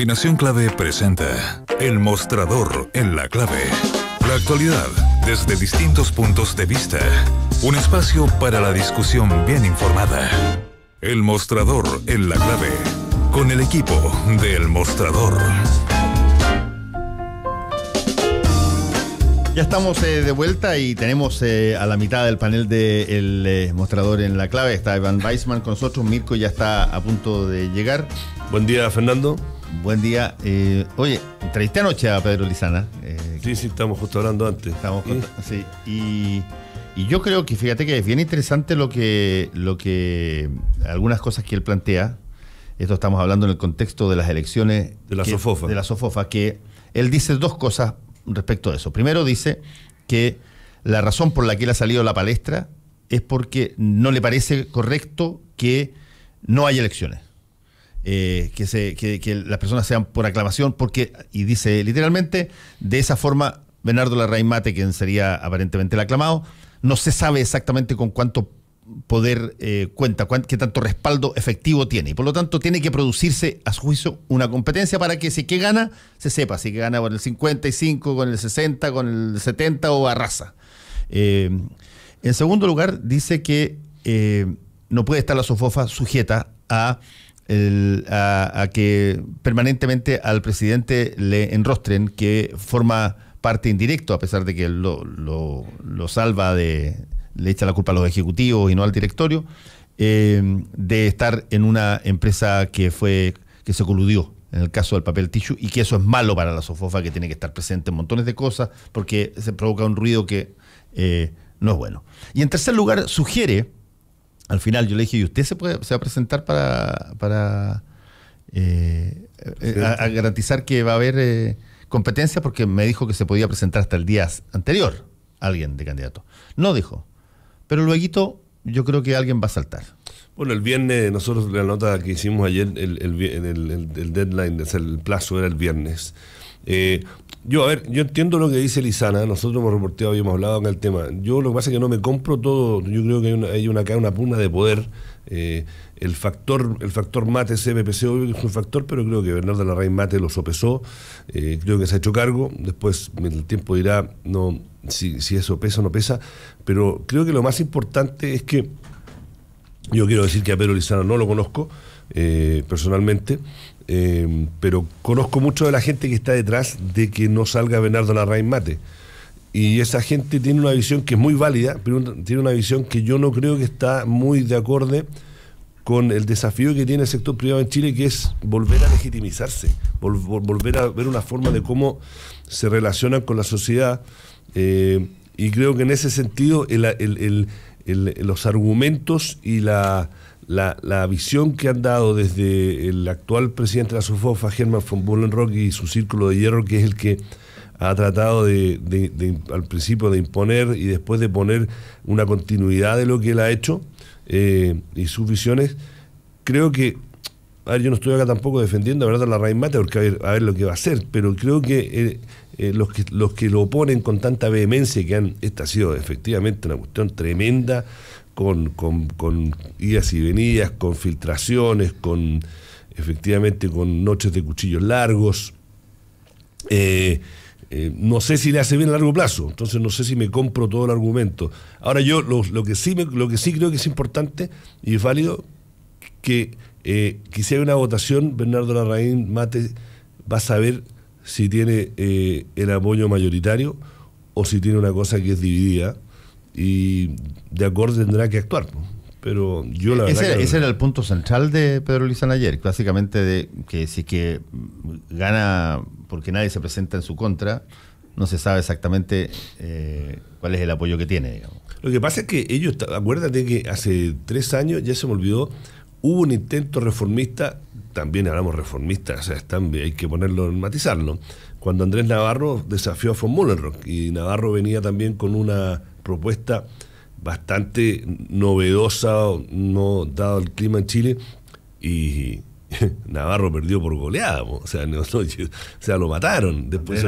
Nación Clave presenta El Mostrador en la Clave. La actualidad desde distintos puntos de vista. Un espacio para la discusión bien informada. El Mostrador en la Clave. Con el equipo de El Mostrador. Ya estamos de vuelta y tenemos a la mitad del panel de El Mostrador en la Clave. Está Iván Weissman con nosotros. Mirko ya está a punto de llegar. Buen día, Fernando. Buen día. Oye, entrevisté anoche a Pedro Lizana. Sí, estamos justo hablando antes. Sí. Y yo creo que, fíjate que es bien interesante lo que algunas cosas que él plantea. Esto estamos hablando en el contexto de las elecciones de la SOFOFA. De la SOFOFA, que él dice dos cosas respecto a eso. Primero dice que la razón por la que él ha salido a la palestra es porque no le parece correcto que no haya elecciones. Que las personas sean por aclamación, porque, y dice literalmente, de esa forma Bernardo Larraín Mate, quien sería aparentemente el aclamado, no se sabe exactamente con cuánto poder cuenta, qué tanto respaldo efectivo tiene, y por lo tanto tiene que producirse a su juicio una competencia para que si que gana, se sepa si que gana con el 55, con el 60, con el 70 o arrasa. En segundo lugar, dice que no puede estar la SOFOFA sujeta a que permanentemente al presidente le enrostren que forma parte indirecto, a pesar de que lo salva le echa la culpa a los ejecutivos y no al directorio, de estar en una empresa que se coludió en el caso del papel tissue, y que eso es malo para la SOFOFA, que tiene que estar presente en montones de cosas porque se provoca un ruido que no es bueno. Y en tercer lugar, sugiere, al final yo le dije, ¿y usted se va a presentar para garantizar que va a haber competencia? Porque me dijo que se podía presentar hasta el día anterior alguien de candidato. No dijo. Pero luego yo creo que alguien va a saltar. Bueno, el viernes, nosotros la nota que hicimos ayer, el deadline, el plazo era el viernes. Yo entiendo lo que dice Lizana. Nosotros hemos reporteado y hemos hablado en el tema. Yo lo que pasa es que no me compro todo. Yo creo que hay una pugna de poder. El factor Mate CPPC obvio que es un factor, pero creo que Bernardo Larraín Mate lo sopesó. Creo que se ha hecho cargo. Después el tiempo dirá si eso pesa o no pesa. Pero creo que lo más importante es que yo quiero decir que a Pedro Lizana no lo conozco personalmente. Pero conozco mucho de la gente que está detrás de que no salga Bernardo Larraín Mate, y esa gente tiene una visión que es muy válida, pero tiene una visión que yo no creo que está muy de acorde con el desafío que tiene el sector privado en Chile, que es volver a legitimizarse, volver a ver una forma de cómo se relacionan con la sociedad, y creo que en ese sentido los argumentos y la visión que han dado desde el actual presidente de la SOFOFA, Herman von Bolenrock, y su círculo de hierro, que es el que ha tratado al principio de imponer y después de poner una continuidad de lo que él ha hecho, y sus visiones, creo que, yo no estoy acá tampoco defendiendo a Bernardo Larraín Mate, porque a ver lo que va a hacer, pero creo que los que lo oponen con tanta vehemencia, esta ha sido efectivamente una cuestión tremenda, con idas y venidas, con filtraciones, efectivamente con noches de cuchillos largos. No sé si le hace bien a largo plazo, entonces no sé si me compro todo el argumento. Ahora yo lo que sí creo que es importante y es válido, que si hay una votación, Bernardo Larraín Mate va a saber si tiene el apoyo mayoritario o si tiene una cosa que es dividida, y de acuerdo tendrá que actuar. Pero yo la verdad ese era el punto central de Pedro Lizana ayer, básicamente, de que si que gana porque nadie se presenta en su contra, no se sabe exactamente cuál es el apoyo que tiene, digamos. Lo que pasa es que ellos, acuérdate que hace 3 años, ya se me olvidó, hubo un intento reformista, también hablamos reformista, o sea, hay que matizarlo, cuando Andrés Navarro desafió a von Bolenrock, y Navarro venía también con una propuesta bastante novedosa, no dado el clima en Chile, y Navarro perdió por goleada, o sea, lo mataron después.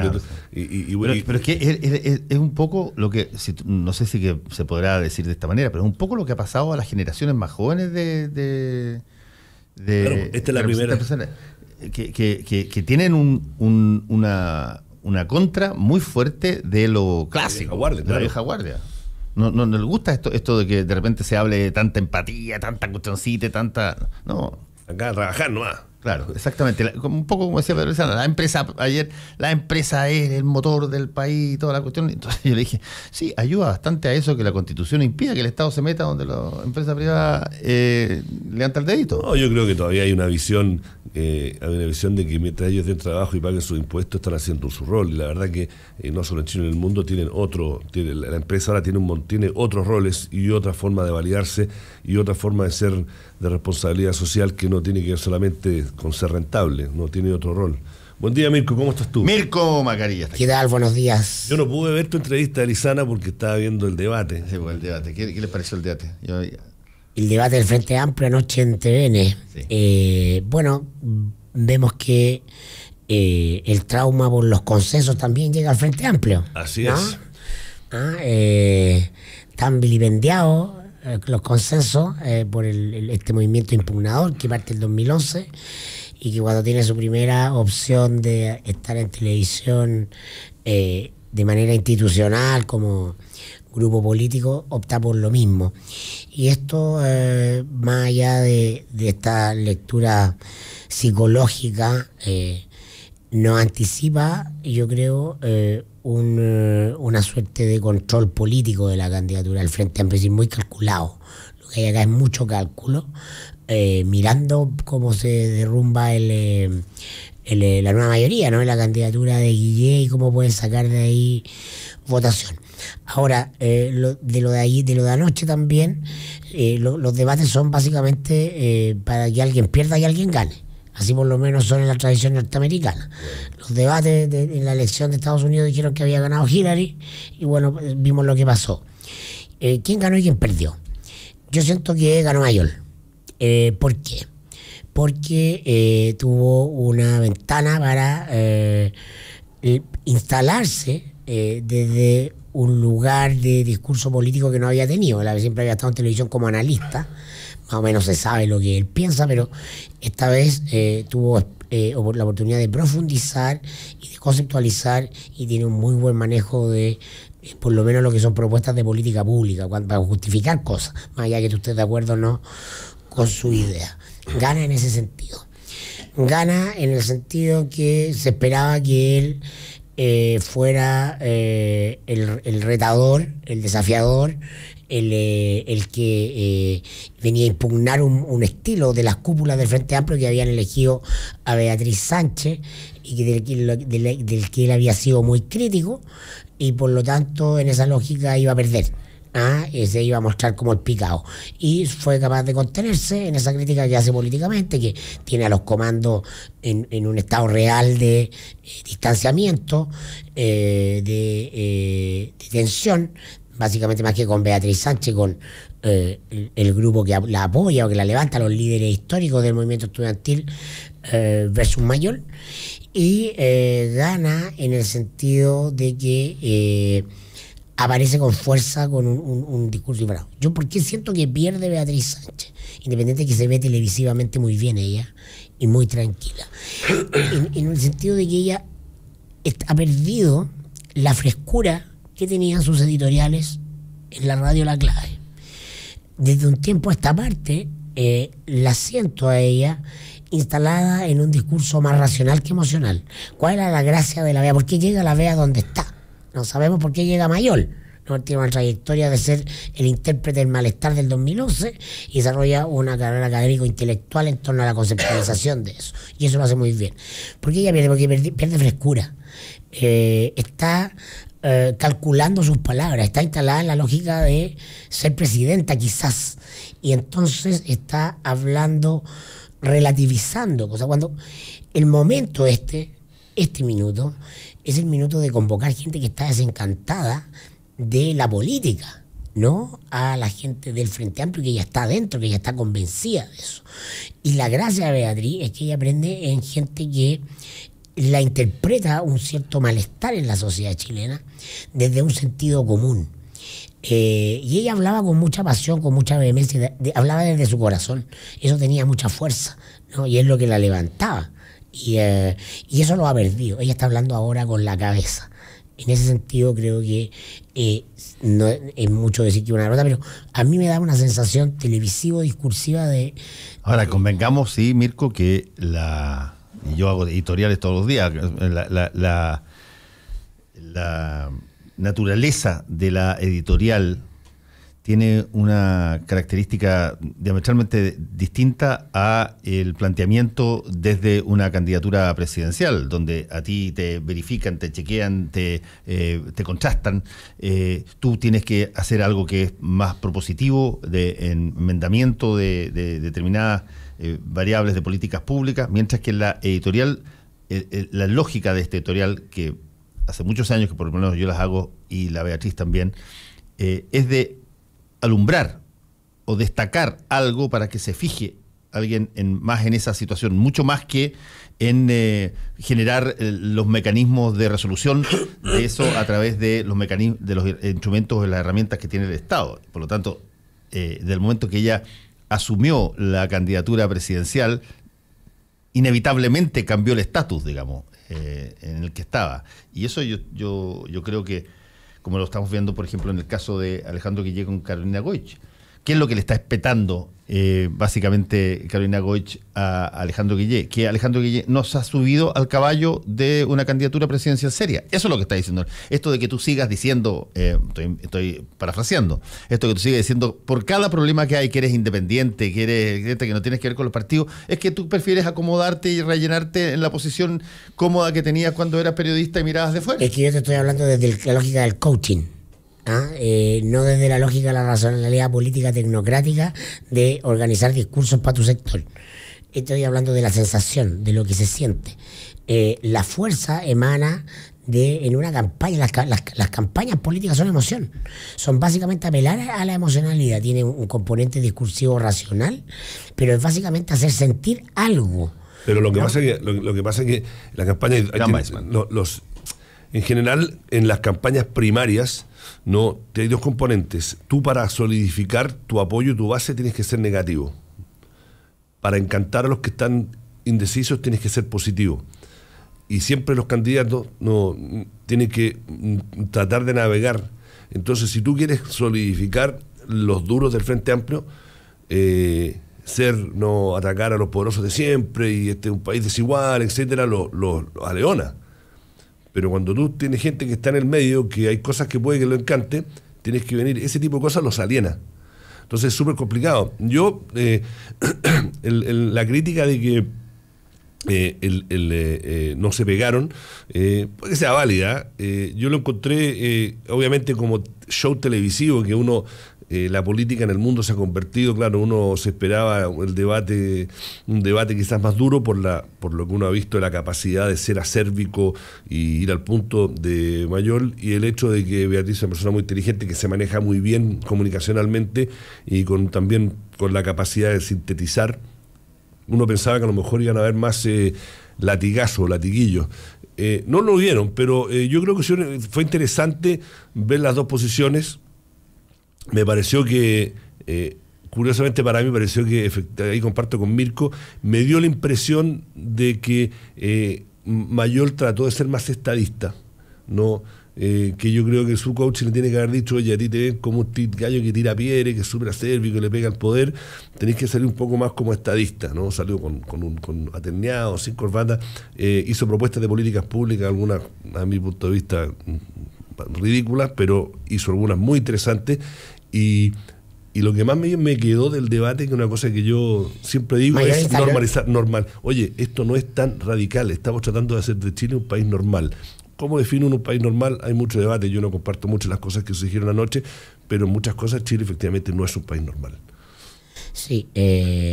Pero es que es un poco lo que, no sé si que se podrá decir de esta manera, pero es un poco lo que ha pasado a las generaciones más jóvenes claro, esta es la primera. que tienen una contra muy fuerte de lo clásico, de la vieja guardia. No les gusta esto de que de repente se hable de tanta empatía, tanta cuestioncita, tanta... No. Acá a trabajar nomás. Claro, exactamente. Un poco como decía Pedro Lizana, la empresa es el motor del país y toda la cuestión. Entonces yo le dije, sí, ayuda bastante a eso que la Constitución impida que el Estado se meta donde la empresa privada levanta el dedito. No, yo creo que todavía hay una visión de que mientras ellos den trabajo y paguen sus impuestos están haciendo su rol. Y la verdad que no solo en Chile, en el mundo la empresa ahora tiene otros roles y otra forma de validarse y otra forma de ser de responsabilidad social que no tiene que ver solamente con ser rentable, no tiene otro rol. Buen día, Mirko, ¿cómo estás tú? Mirko Macarilla. ¿Qué tal? Buenos días. Yo no pude ver tu entrevista de Lizana porque estaba viendo el debate. Sí, pues el debate. ¿Qué les pareció el debate? El debate del Frente Amplio anoche en TVN. Sí. Bueno, vemos que el trauma por los consensos también llega al Frente Amplio. Así ¿no? Es. Tan vilipendiados los consensos por este movimiento impugnador que parte del 2011 y que cuando tiene su primera opción de estar en televisión de manera institucional como grupo político opta por lo mismo. Y esto, más allá de esta lectura psicológica, nos anticipa, yo creo, una suerte de control político de la candidatura del Frente Amplio, es decir, muy calculado. Lo que hay acá es mucho cálculo, mirando cómo se derrumba la nueva mayoría, ¿no? La candidatura de Guillé y cómo pueden sacar de ahí votación. Ahora, lo de anoche también, los debates son básicamente para que alguien pierda y alguien gane. Así por lo menos son en la tradición norteamericana. Los debates en la elección de Estados Unidos dijeron que había ganado Hillary y bueno, vimos lo que pasó. ¿Quién ganó y quién perdió? Yo siento que ganó Mayol. ¿Por qué? Porque tuvo una ventana para instalarse desde un lugar de discurso político que no había tenido. Siempre había estado en televisión como analista, más o menos se sabe lo que él piensa, pero esta vez tuvo la oportunidad de profundizar y de conceptualizar y tiene un muy buen manejo de por lo menos lo que son propuestas de política pública para justificar cosas, más allá que tú estés de acuerdo o no con su idea. Gana en ese sentido. Gana en el sentido que se esperaba que él fuera el retador, el desafiador, el que venía a impugnar un estilo de las cúpulas del Frente Amplio que habían elegido a Beatriz Sánchez y del que él había sido muy crítico y por lo tanto en esa lógica iba a perder. Se iba a mostrar como el picado y fue capaz de contenerse en esa crítica que hace políticamente, que tiene a los comandos en un estado real de distanciamiento, de tensión, básicamente más que con Beatriz Sánchez, con el grupo que la apoya o que la levanta, los líderes históricos del movimiento estudiantil versus Mayol, y gana en el sentido de que aparece con fuerza con un discurso diferente. Yo porque siento que pierde Beatriz Sánchez, independiente de que se ve televisivamente muy bien ella y muy tranquila, en el sentido de que ella ha perdido la frescura que tenían sus editoriales en la radio La Clave. Desde un tiempo a esta parte la siento a ella instalada en un discurso más racional que emocional. ¿Cuál era la gracia de la Bea? ¿Por qué llega la Bea donde está? No sabemos por qué llega Mayol. No tiene una trayectoria de ser el intérprete del malestar del 2011 y desarrolla una carrera académico-intelectual en torno a la conceptualización de eso. Y eso lo hace muy bien. ¿Por qué ella pierde? Porque pierde frescura. Está calculando sus palabras, está instalada en la lógica de ser presidenta quizás. Y entonces está hablando, relativizando cosas. Cuando el momento este minuto, es el minuto de convocar gente que está desencantada de la política, no a la gente del Frente Amplio que ya está adentro, que ya está convencida de eso. Y la gracia de Beatriz es que ella aprende en gente que la interpreta un cierto malestar en la sociedad chilena desde un sentido común. Y ella hablaba con mucha pasión, con mucha vehemencia, hablaba desde su corazón. Eso tenía mucha fuerza, ¿no? Y es lo que la levantaba. Y eso lo ha perdido. Ella está hablando ahora con la cabeza. En ese sentido creo que no es mucho decir que una derrota, pero a mí me da una sensación televisivo-discursiva de... Ahora, convengamos, sí, Mirko, que y yo hago editoriales todos los días, la naturaleza de la editorial tiene una característica diametralmente distinta a el planteamiento desde una candidatura presidencial, donde a ti te verifican, te chequean, te contrastan. Tú tienes que hacer algo que es más propositivo, de enmendamiento de determinadas variables de políticas públicas, mientras que en la editorial, la lógica de este editorial, que hace muchos años que por lo menos yo las hago, y la Beatriz también, es de alumbrar o destacar algo para que se fije alguien más en esa situación, mucho más que en generar los mecanismos de resolución de eso a través de los mecanismos, de los instrumentos y las herramientas que tiene el Estado. Por lo tanto, del momento que ella asumió la candidatura presidencial, inevitablemente cambió el estatus, digamos, en el que estaba. Y eso yo creo que, como lo estamos viendo, por ejemplo, en el caso de Alejandro Guillé con Carolina Goich. ¿Qué es lo que le está espetando, básicamente, Carolina Goich a Alejandro Guillé? Que Alejandro Guillé no se ha subido al caballo de una candidatura presidencial seria. Eso es lo que está diciendo. Esto de que tú sigas diciendo, estoy parafraseando, esto que tú sigas diciendo, por cada problema que hay, que eres independiente, que no tienes que ver con los partidos, es que tú prefieres acomodarte y rellenarte en la posición cómoda que tenías cuando eras periodista y mirabas de fuera. Es que yo te estoy hablando desde la lógica del coaching. No desde la lógica de la racionalidad política tecnocrática de organizar discursos para tu sector. Estoy hablando de la sensación, de lo que se siente. La fuerza emana en una campaña. Las campañas políticas son emoción, son básicamente apelar a la emocionalidad. Tiene un componente discursivo racional, pero es básicamente hacer sentir algo. Pero lo que pasa es que la campaña en general, en las campañas primarias, no, hay dos componentes. Tú, para solidificar tu apoyo y tu base, tienes que ser negativo. Para encantar a los que están indecisos, tienes que ser positivo. Y siempre los candidatos tienen que tratar de navegar. Entonces, si tú quieres solidificar los duros del Frente Amplio, no atacar a los poderosos de siempre, y este es un país desigual, etcétera, los aleona. Pero cuando tú tienes gente que está en el medio, que hay cosas que puede que lo encante, tienes que venir, ese tipo de cosas los aliena. Entonces es súper complicado. Yo, la crítica de que no se pegaron, puede que sea válida. Yo lo encontré, obviamente, como show televisivo, que la política en el mundo se ha convertido, claro, uno se esperaba un debate quizás más duro por lo que uno ha visto de la capacidad de ser acérbico y ir al punto de Mayol, y el hecho de que Beatriz es una persona muy inteligente, que se maneja muy bien comunicacionalmente y también con la capacidad de sintetizar. Uno pensaba que a lo mejor iban a haber más latigazos, latiguillos. No lo hubieron, pero yo creo que fue interesante ver las dos posiciones. Me pareció que, curiosamente para mí, ahí comparto con Mirko, me dio la impresión de que Mayol trató de ser más estadista, ¿no? Que yo creo que su coach le tiene que haber dicho: oye, a ti te ven como un gallo que tira piedra, que es súper acérbico, que le pega el poder, tenés que salir un poco más como estadista, ¿no? Salió con aterneado, sin corbata, hizo propuestas de políticas públicas, algunas a mi punto de vista ridículas, pero hizo algunas muy interesantes. Y lo que más me quedó del debate, que es una cosa que yo siempre digo, es normalizar, normal. Oye, esto no es tan radical, estamos tratando de hacer de Chile un país normal. ¿Cómo define uno un país normal? Hay mucho debate, yo no comparto mucho las cosas que se dijeron anoche, pero en muchas cosas Chile efectivamente no es un país normal. Sí.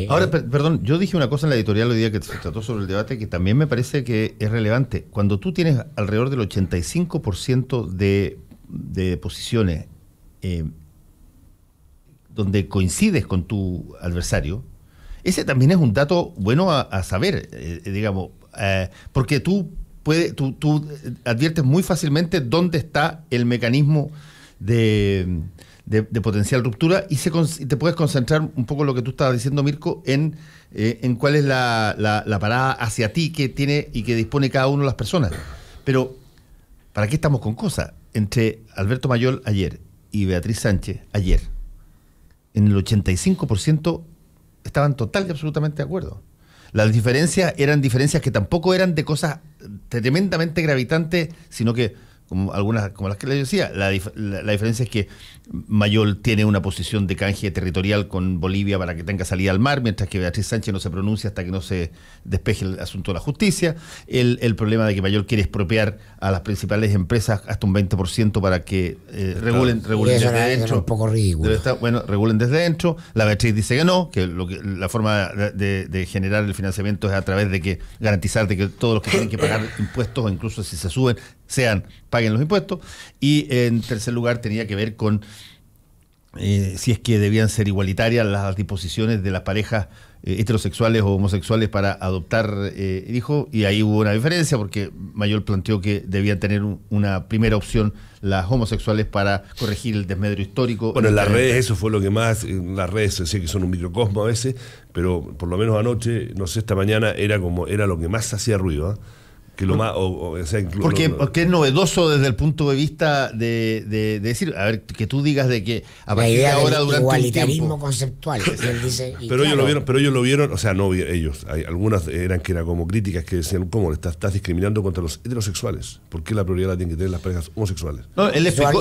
Ahora, perdón, yo dije una cosa en la editorial hoy día que se trató sobre el debate que también me parece que es relevante. Cuando tú tienes alrededor del 85% de posiciones donde coincides con tu adversario, ese también es un dato bueno a saber, digamos, porque tú adviertes muy fácilmente dónde está el mecanismo de de potencial ruptura y te puedes concentrar un poco en lo que tú estabas diciendo, Mirko, en cuál es la parada hacia ti que tiene y que dispone cada uno de las personas. Pero, ¿para qué estamos con cosas? Entre Alberto Mayol ayer y Beatriz Sánchez ayer, en el 85% estaban total y absolutamente de acuerdo. Las diferencias eran diferencias que tampoco eran de cosas tremendamente gravitantes, sino que, como algunas, como las que le decía, la diferencia es que Mayol tiene una posición de canje territorial con Bolivia para que tenga salida al mar, mientras que Beatriz Sánchez no se pronuncia hasta que no se despeje el asunto de la justicia. El problema de que Mayol quiere expropiar a las principales empresas hasta un 20% para que regulen desde dentro. Es un poco ridículo. Regulen desde dentro. La Beatriz dice que no, que la forma de generar el financiamiento es a través de que garantizar de que todos los que tienen que pagar impuestos, o incluso si se suben, paguen los impuestos. Y en tercer lugar tenía que ver con si es que debían ser igualitarias las disposiciones de las parejas heterosexuales o homosexuales para adoptar hijos, y ahí hubo una diferencia porque Mayol planteó que debían tener una primera opción las homosexuales para corregir el desmedro histórico. Bueno, en las redes eso fue lo que más, en las redes se decía que son un microcosmo a veces, pero por lo menos anoche, no sé, esta mañana era lo que más hacía ruido, ¿eh? Que lo más, porque es novedoso desde el punto de vista de decir, a ver, que tú digas de que a partir de ahora durante igualitarismo conceptual, él dice, pero ellos lo vieron, o sea, no ellos, algunas eran como críticas que decían, ¿cómo estás discriminando contra los heterosexuales? ¿Por qué la prioridad la tienen que tener las parejas homosexuales? No, él explicó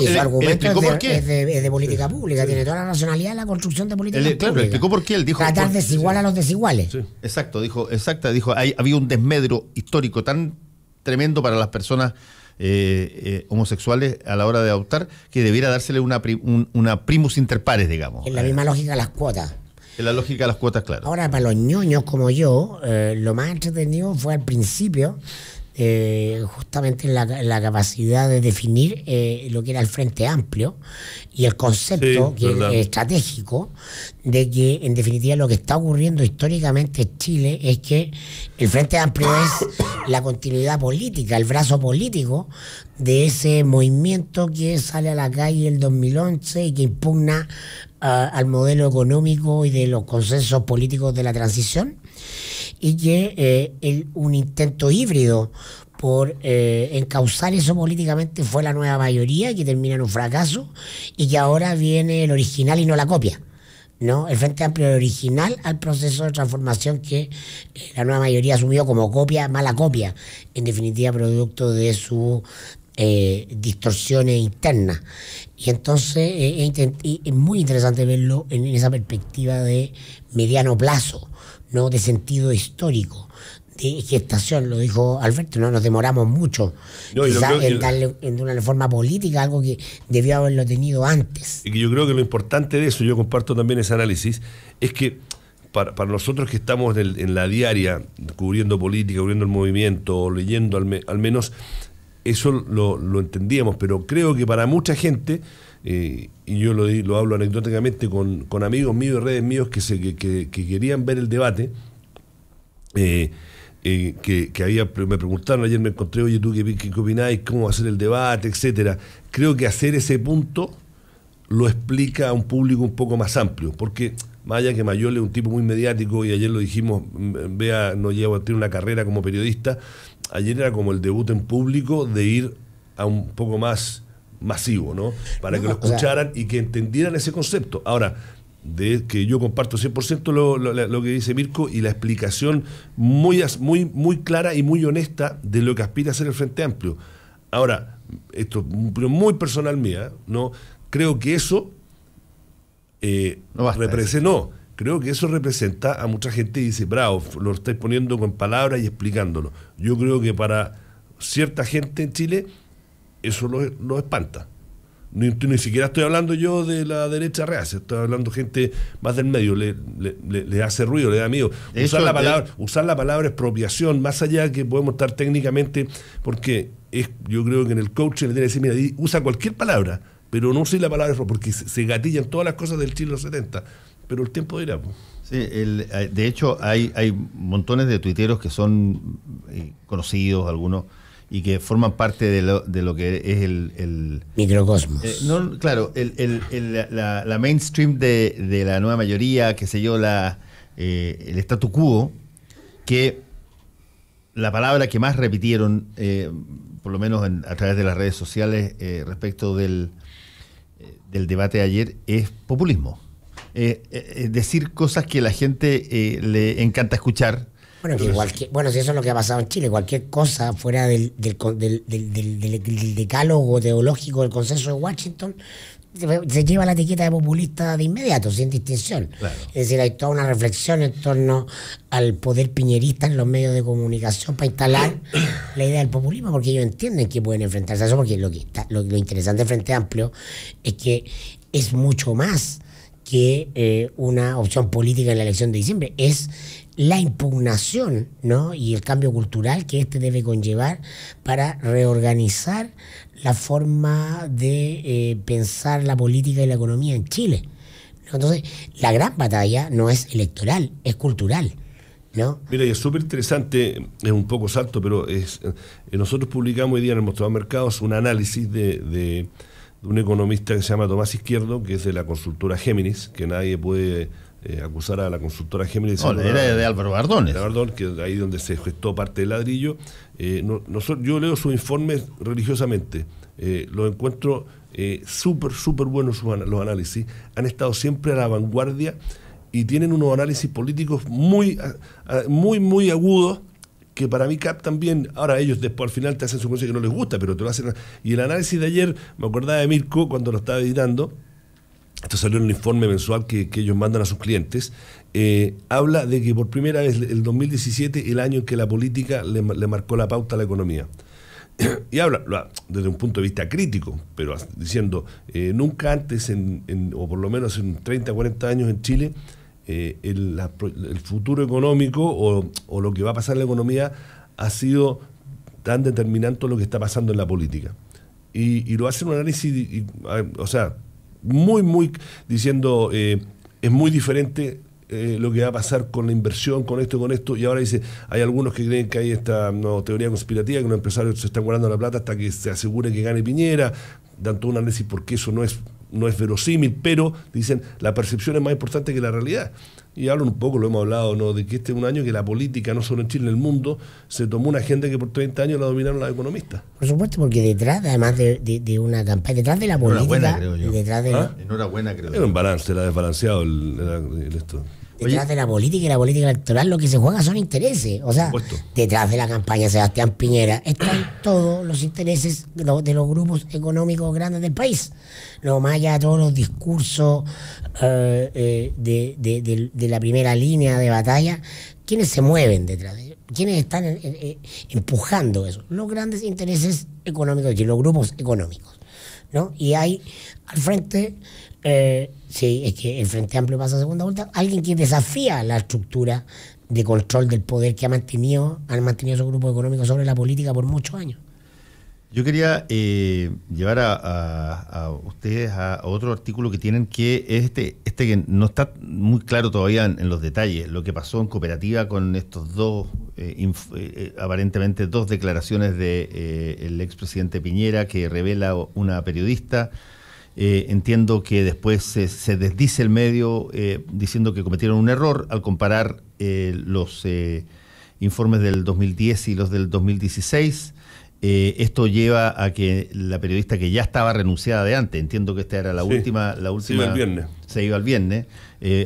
por qué. Es de política pública, tiene toda la racionalidad de la construcción de política pública. Claro, explicó por qué. Él dijo tratar desigual a los desiguales. Sí. Dijo, había un desmedro histórico tan tremendo para las personas homosexuales a la hora de adoptar que debiera dársele una primus inter pares, digamos. En la misma lógica de las cuotas. En la lógica de las cuotas, claro. Ahora, para los ñoños como yo, lo más entretenido fue al principio, justamente la capacidad de definir lo que era el Frente Amplio y el concepto estratégico de que, en definitiva, lo que está ocurriendo históricamente en Chile es que el Frente Amplio es la continuidad política, el brazo político de ese movimiento que sale a la calle el 2011 y que impugna al modelo económico y de los consensos políticos de la transición, y que un intento híbrido por encauzar eso políticamente fue la nueva mayoría, que termina en un fracaso, y que ahora viene el original y no la copia, ¿no? El Frente Amplio es original al proceso de transformación que la nueva mayoría asumió como copia, mala copia, en definitiva producto de sus distorsiones internas. Y entonces es muy interesante verlo en esa perspectiva de mediano plazo, ¿no? De sentido histórico, de gestación, lo dijo Alberto, no nos demoramos mucho en darle en una reforma política algo que debió haberlo tenido antes. Y que yo creo que lo importante de eso, yo comparto también ese análisis, es que para nosotros que estamos en la diaria, cubriendo política, cubriendo el movimiento, leyendo al menos, eso lo entendíamos, pero creo que para mucha gente, y yo lo hablo anecdóticamente con amigos míos y redes míos que querían ver el debate, me preguntaron ayer, me encontré, oye, ¿tú qué opináis? ¿Cómo va a ser el debate? Etcétera. Creo que hacer ese punto lo explica a un público un poco más amplio, porque más allá que Mayol es un tipo muy mediático, y ayer lo dijimos, Bea no tiene una carrera como periodista, ayer era como el debut en público de ir a un poco más masivo, ¿no? Para que lo escucharan y que entendieran ese concepto. Ahora, de que yo comparto 100% lo que dice Mirko, y la explicación muy clara y muy honesta de lo que aspira a ser el Frente Amplio. Ahora, esto es muy personal mía, ¿no? Creo que eso creo que eso representa a mucha gente y dice, bravo, lo estáis poniendo con palabras y explicándolo. Yo creo que para cierta gente en Chile eso lo espanta. Ni siquiera estoy hablando yo de la derecha reacia, estoy hablando gente más del medio, le hace ruido, le da miedo. Usar la palabra expropiación, más allá que podemos estar técnicamente, porque yo creo que en el coaching le tiene que decir, mira, usa cualquier palabra, pero no use la palabra porque se gatillan todas las cosas del Chile de los 70, pero el tiempo dirá. Sí, de hecho hay montones de tuiteros que son conocidos, algunos, y que forman parte de lo que es el microcosmos. No, claro, la mainstream de la nueva mayoría, qué sé yo, el statu quo, que la palabra que más repitieron, por lo menos a través de las redes sociales, respecto del debate de ayer, es populismo. Decir cosas que a la gente le encanta escuchar. Bueno, si eso es lo que ha pasado en Chile, cualquier cosa fuera del decálogo teológico del consenso de Washington se lleva la etiqueta de populista de inmediato, sin distinción. Claro. Es decir, hay toda una reflexión en torno al poder piñerista en los medios de comunicación para instalar la idea del populismo, porque ellos entienden que pueden enfrentarse a eso, porque lo interesante del Frente Amplio es que es mucho más que una opción política en la elección de diciembre, es la impugnación, ¿no?, y el cambio cultural que debe conllevar para reorganizar la forma de pensar la política y la economía en Chile. Entonces, la gran batalla no es electoral, es cultural, ¿no? Mira, y es súper interesante, es un poco salto, pero nosotros publicamos hoy día en el Mostrador Mercados un análisis de un economista que se llama Tomás Izquierdo, que es de la consultora Géminis, que nadie puede acusar a la consultora Géminis. No, era de Álvaro Bardones. Que es ahí donde se gestó parte del ladrillo. Yo leo sus informes religiosamente, los encuentro súper buenos los análisis. Han estado siempre a la vanguardia y tienen unos análisis políticos muy agudos, que para mí captan bien. Ahora ellos después al final te hacen su cosa que no les gusta, pero te lo hacen. Y el análisis de ayer, me acordaba de Mirko cuando lo estaba editando, esto salió en el informe mensual que ellos mandan a sus clientes, habla de que por primera vez el 2017, el año en que la política le marcó la pauta a la economía. Y habla desde un punto de vista crítico, pero diciendo, nunca antes, o por lo menos en 30, 40 años en Chile, el futuro económico o lo que va a pasar en la economía ha sido tan determinante lo que está pasando en la política. Y lo hacen un análisis, o sea, muy diciendo, es muy diferente lo que va a pasar con la inversión, con esto, y ahora dice, hay algunos que creen que hay esta teoría conspirativa, que los empresarios se están guardando la plata hasta que se asegure que gane Piñera, dan todo un análisis porque eso no es verosímil, pero dicen, la percepción es más importante que la realidad. Y hablan un poco, lo hemos hablado, ¿no?, de que este es un año que la política, no solo en Chile, en el mundo, se tomó una agenda que por 30 años la dominaron los economistas. Por supuesto, porque detrás, además de una campaña, detrás de la política, creo yo. Enhorabuena, creo yo. Era un balance, era desbalanceado esto. Detrás de la política y la política electoral lo que se juega son intereses. O sea, detrás de la campaña de Sebastián Piñera están todos los intereses de los grupos económicos grandes del país. No más allá de todos los discursos de la primera línea de batalla, ¿quiénes se mueven detrás de ellos? ¿Quiénes están empujando eso? Los grandes intereses económicos, los grupos económicos, ¿no? Y hay al frente... sí, es que el Frente Amplio pasa a segunda vuelta, alguien que desafía la estructura de control del poder que han mantenido esos grupos económicos sobre la política por muchos años. Yo quería llevar a ustedes a otro artículo que tienen, que es este que no está muy claro todavía en los detalles, lo que pasó en Cooperativa con estos dos, aparentemente dos declaraciones de el expresidente Piñera que revela una periodista. Entiendo que después se desdice el medio diciendo que cometieron un error al comparar los informes del 2010 y los del 2016. Esto lleva a que la periodista, que ya estaba renunciada de antes, entiendo que esta era la última se iba el viernes,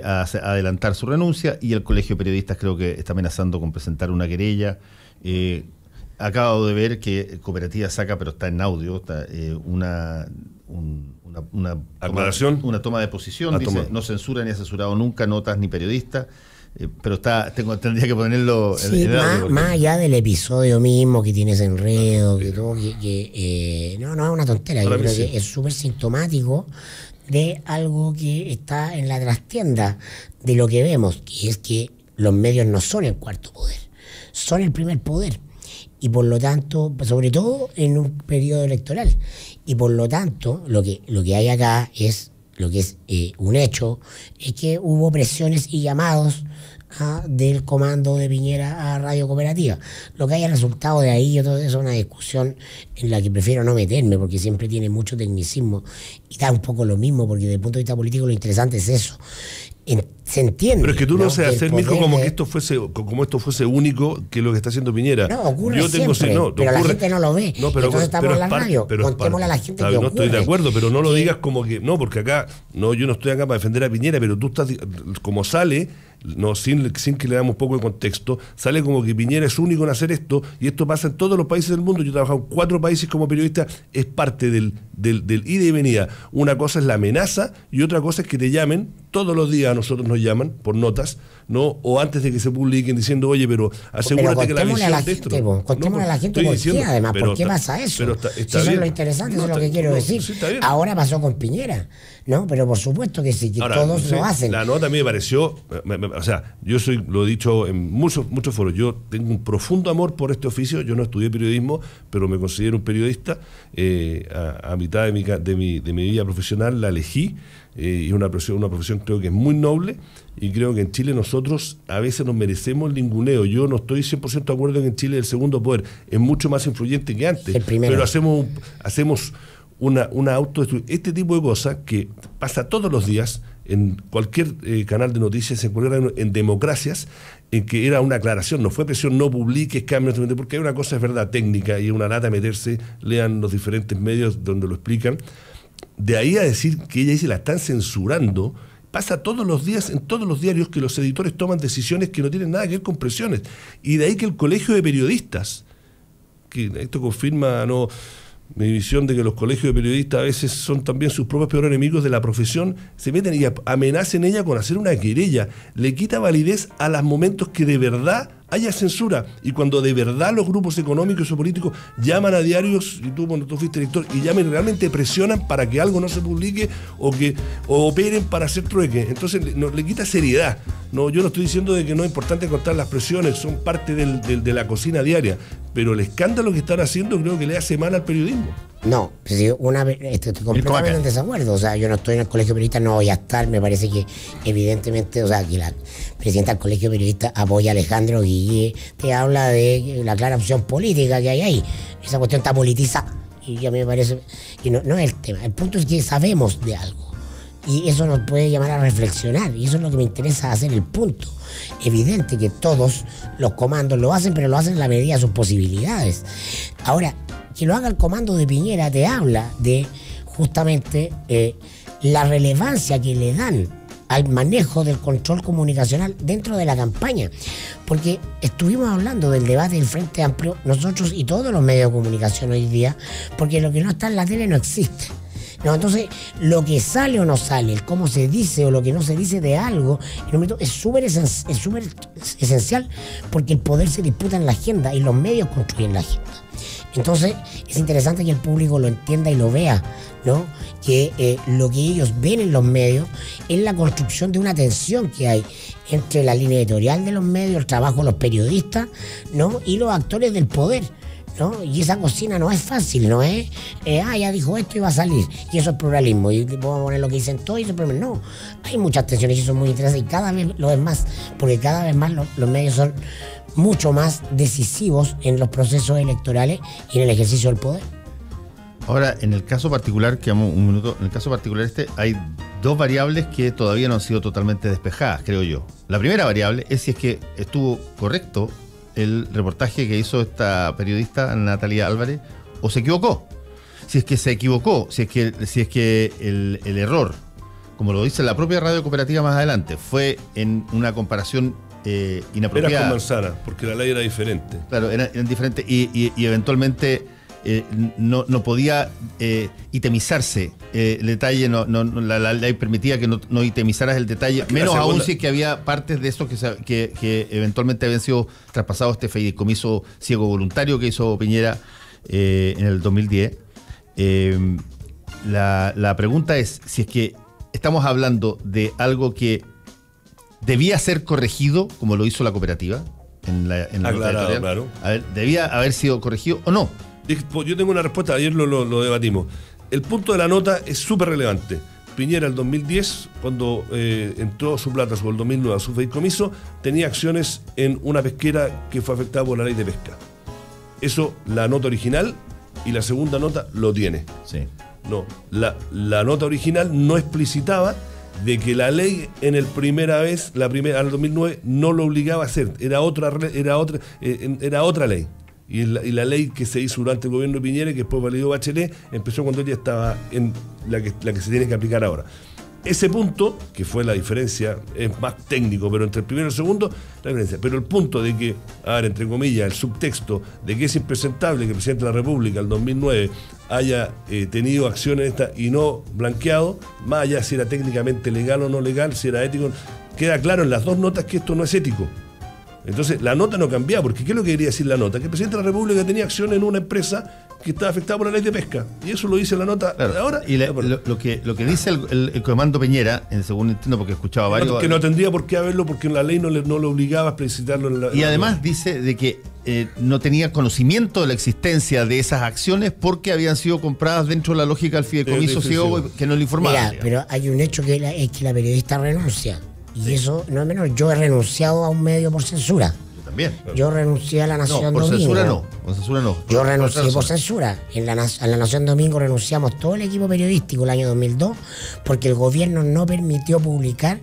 a adelantar su renuncia, y el Colegio de Periodistas creo que está amenazando con presentar una querella. Acabo de ver que Cooperativa saca, pero está en audio, está, una aclaración, una toma de posición, dice, no censura ni ha censurado nunca notas ni periodistas, pero tendría que ponerlo en el audio. Más allá del episodio mismo que tiene ese enredo, no es una tontera, yo creo que es súper sintomático de algo que está en la trastienda de lo que vemos, que es que los medios no son el cuarto poder, son el primer poder. Y por lo tanto, sobre todo en un periodo electoral, y por lo tanto, lo que hay acá es, lo que es un hecho, es que hubo presiones y llamados del comando de Piñera a Radio Cooperativa. Lo que haya resultado de ahí, todo eso es una discusión en la que prefiero no meterme, porque siempre tiene mucho tecnicismo y da un poco lo mismo, porque desde el punto de vista político lo interesante es eso. Se entiende. Pero es que tú no seas hacer, Mirko, como de... que esto fuese único que lo que está haciendo Piñera. No, ocurre Yo tengo, siempre, pero la gente no lo ve. No, pero, entonces estamos en la radio, contémosle a la gente que no ocurre. estoy de acuerdo, pero no lo digas como que... No, porque acá, no, yo no estoy acá para defender a Piñera, pero tú estás, como sale, no sin que le damos poco de contexto, sale como que Piñera es único en hacer esto, y esto pasa en todos los países del mundo. Yo he trabajado en 4 países como periodista, es parte del ida y venida. Una cosa es la amenaza y otra cosa es que te llamen, todos los días a nosotros nos llaman por notas, ¿no? O antes de que se publiquen diciendo, oye, pero asegúrate que la visión de esto... Contémosle a la gente por qué, además, por qué pasa eso. Pero está si eso es lo interesante, eso es lo que quiero decir. Sí, ahora pasó con Piñera, ¿no? Pero por supuesto que sí, que ahora, todos lo hacen. La nota a mí me pareció, o sea, yo lo he dicho en muchos foros, yo tengo un profundo amor por este oficio, yo no estudié periodismo, pero me considero un periodista, a mitad de mi vida profesional la elegí, y una profesión creo que es muy noble, y creo que en Chile nosotros a veces nos merecemos el ninguneo. Yo no estoy 100% de acuerdo en que en Chile el segundo poder es mucho más influyente que antes, pero hacemos una autodestrucción. Este tipo de cosas que pasa todos los días en cualquier canal de noticias, en democracias, en que era una aclaración, no fue presión, no publiques, cambios, porque hay una cosa, es verdad, técnica, y una lata meterse, lean los diferentes medios donde lo explican. De ahí a decir que ella dice la están censurando, pasa todos los días en todos los diarios que los editores toman decisiones que no tienen nada que ver con presiones. Y de ahí que el Colegio de Periodistas, que esto confirma mi visión de que los colegios de periodistas a veces son también sus propios peores enemigos de la profesión, se meten y amenacen ella con hacer una querella. Le quita validez a los momentos que de verdad haya censura, y cuando de verdad los grupos económicos o políticos llaman a diarios, y tú fuiste director, y llaman, realmente presionan para que algo no se publique o operen para hacer trueque. Entonces le quita seriedad. No, yo no estoy diciendo de que no es importante cortar las presiones, son parte de la cocina diaria, pero el escándalo que están haciendo creo que le hace mal al periodismo. No, estoy completamente en desacuerdo. O sea, yo no estoy en el colegio de periodistas, no voy a estar. Me parece que evidentemente, o sea, que la presidenta del colegio de periodistas apoya a Alejandro Guille, te habla de la clara opción política que hay ahí. Esa cuestión está politizada y a mí me parece que no es el tema. El punto es que sabemos de algo y eso nos puede llamar a reflexionar, y eso es lo que me interesa hacer el punto. Evidente que todos los comandos lo hacen, pero lo hacen en la medida de sus posibilidades. Ahora, que lo haga el comando de Piñera te habla de justamente la relevancia que le dan al manejo del control comunicacional dentro de la campaña, porque estuvimos hablando del debate del Frente Amplio, nosotros y todos los medios de comunicación hoy día, porque lo que no está en la tele no existe. No, entonces, lo que sale o no sale, el cómo se dice o lo que no se dice de algo, es súper esencial, porque el poder se disputa en la agenda y los medios construyen la agenda. Entonces, es interesante que el público lo entienda y lo vea, ¿no? Que lo que ellos ven en los medios es la construcción de una tensión que hay entre la línea editorial de los medios, el trabajo de los periodistas, ¿no? Y los actores del poder, ¿no? Y esa cocina no es fácil, no es ya dijo esto y va a salir, y eso es pluralismo, y vamos a poner lo que dicen todos, y eso es pluralismo. No, hay muchas tensiones y eso es muy interesante, y cada vez lo es más, porque cada vez más los medios son mucho más decisivos en los procesos electorales y en el ejercicio del poder. Ahora, en el caso particular, quedamos un minuto, en el caso particular hay 2 variables que todavía no han sido totalmente despejadas, creo yo. La primera variable es si es que estuvo correcto el reportaje que hizo esta periodista Natalia Álvarez, o se equivocó. Si es que se equivocó, si es que el error, como lo dice la propia Radio Cooperativa más adelante, fue en una comparación inapropiada. Era con manzana, porque la ley era diferente. Claro, eran diferentes y eventualmente no podía itemizarse el detalle, la ley permitía que no itemizaras el detalle, menos aún si es que había partes de eso que eventualmente habían sido traspasados este fideicomiso ciego voluntario que hizo Piñera en el 2010. La pregunta es si es que estamos hablando de algo que debía ser corregido, como lo hizo la cooperativa en la nota editorial. Claro. A ver, ¿debía haber sido corregido o no? Yo tengo una respuesta, ayer lo debatimos. El punto de la nota es súper relevante. Piñera el 2010, cuando entró su plata sobre el 2009 a su fideicomiso, tenía acciones en una pesquera que fue afectada por la ley de pesca. Eso, la nota original y la segunda nota lo tiene. Sí. No, la nota original no explicitaba de que la ley en el al 2009 no lo obligaba a hacer, era otra ley. Y la ley que se hizo durante el gobierno de Piñera y que después validó Bachelet, empezó cuando ella estaba en la que se tiene que aplicar ahora. Ese punto, que fue la diferencia, es más técnico, pero entre el primero y el segundo, la diferencia. Pero el punto de que, entre comillas, el subtexto de que es impresentable que el presidente de la República, el 2009, haya tenido acciones y no blanqueado, más allá si era técnicamente legal o no legal, si era ético, queda claro en las dos notas que esto no es ético. Entonces, la nota no cambiaba, porque ¿qué es lo que quería decir la nota? Que el presidente de la República tenía acción en una empresa que estaba afectada por la ley de pesca. Y eso lo dice la nota ahora. Y lo que dice el comando Piñera, según entiendo, porque escuchaba varios... Que no tendría por qué haberlo, porque la ley no lo obligaba a explicitarlo en la... Y además dice de que no tenía conocimiento de la existencia de esas acciones porque habían sido compradas dentro de la lógica del fideicomiso ciego que no le informaba. Mira, pero hay un hecho que es que la periodista renuncia. Y eso, no es menor, yo he renunciado a un medio por censura. Yo también. Yo renuncié a La Nación Domingo. Por censura no. Yo renuncié por censura. En La Nación Domingo renunciamos todo el equipo periodístico el año 2002 porque el gobierno no permitió publicar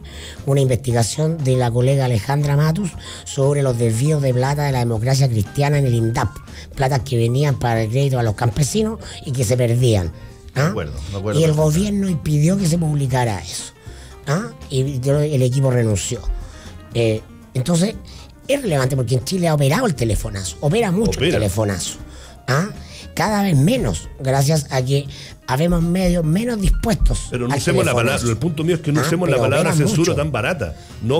una investigación de la colega Alejandra Matus sobre los desvíos de plata de la democracia cristiana en el INDAP. Platas que venían para el crédito a los campesinos y que se perdían. Me acuerdo. Y el gobierno impidió que se publicara eso. Y el equipo renunció. Entonces es relevante porque en Chile ha operado el telefonazo, opera mucho el telefonazo, cada vez menos, gracias a que habemos medios menos dispuestos. Pero no usemos la palabra, el punto mío es que no usemos la palabra censura tan barata. No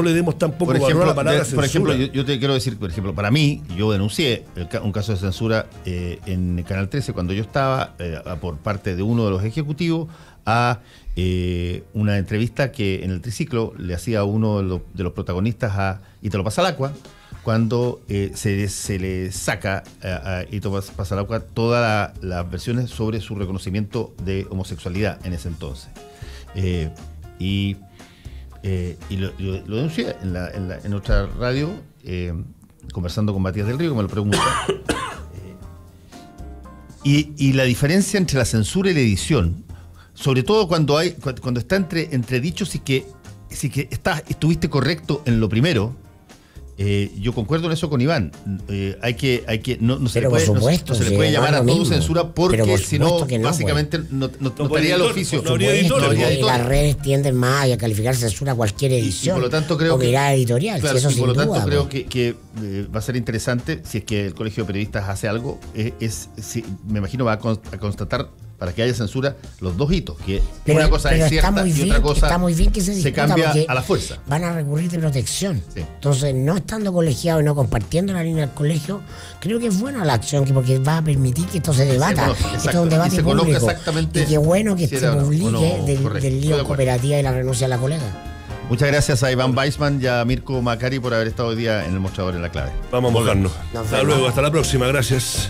le demos tampoco valor a la palabra censura. Por ejemplo, yo te quiero decir, por ejemplo, para mí, yo denuncié un caso de censura en Canal 13 cuando yo estaba por parte de uno de los ejecutivos a una entrevista que en el triciclo le hacía a uno de los protagonistas a Italo Pasalacqua cuando se le saca a Italo Pasalacqua todas las versiones sobre su reconocimiento de homosexualidad en ese entonces. Y lo denuncié en otra radio, conversando con Matías del Río, que me lo pregunta. Y la diferencia entre la censura y la edición, sobre todo cuando está entre dichos y que estuviste correcto en lo primero, yo concuerdo en eso con Iván. No se le puede llamar a todo censura porque si no, básicamente no estaría el oficio. Y las redes tienden más a calificar censura a cualquier edición. Y por lo tanto creo mirada editorial. Claro, eso y por lo tanto duda, creo que va a ser interesante si es que el Colegio de Periodistas hace algo. Me imagino va a constatar, para que haya censura, los dos hitos, que una cosa es cierta y otra cosa está muy bien que se cambia a la fuerza. Van a recurrir de protección. Sí. Entonces, no estando colegiado y no compartiendo la línea del colegio, creo que es buena la acción, porque va a permitir que esto se debata. Esto es un debate público. Y qué bueno que se publique del lío cooperativa y la renuncia a la colega. Muchas gracias a Iván Weissman y a Mirko Macari por haber estado hoy día en el mostrador en La Clave. Vamos a mojarnos. Hasta luego, hasta la próxima, gracias.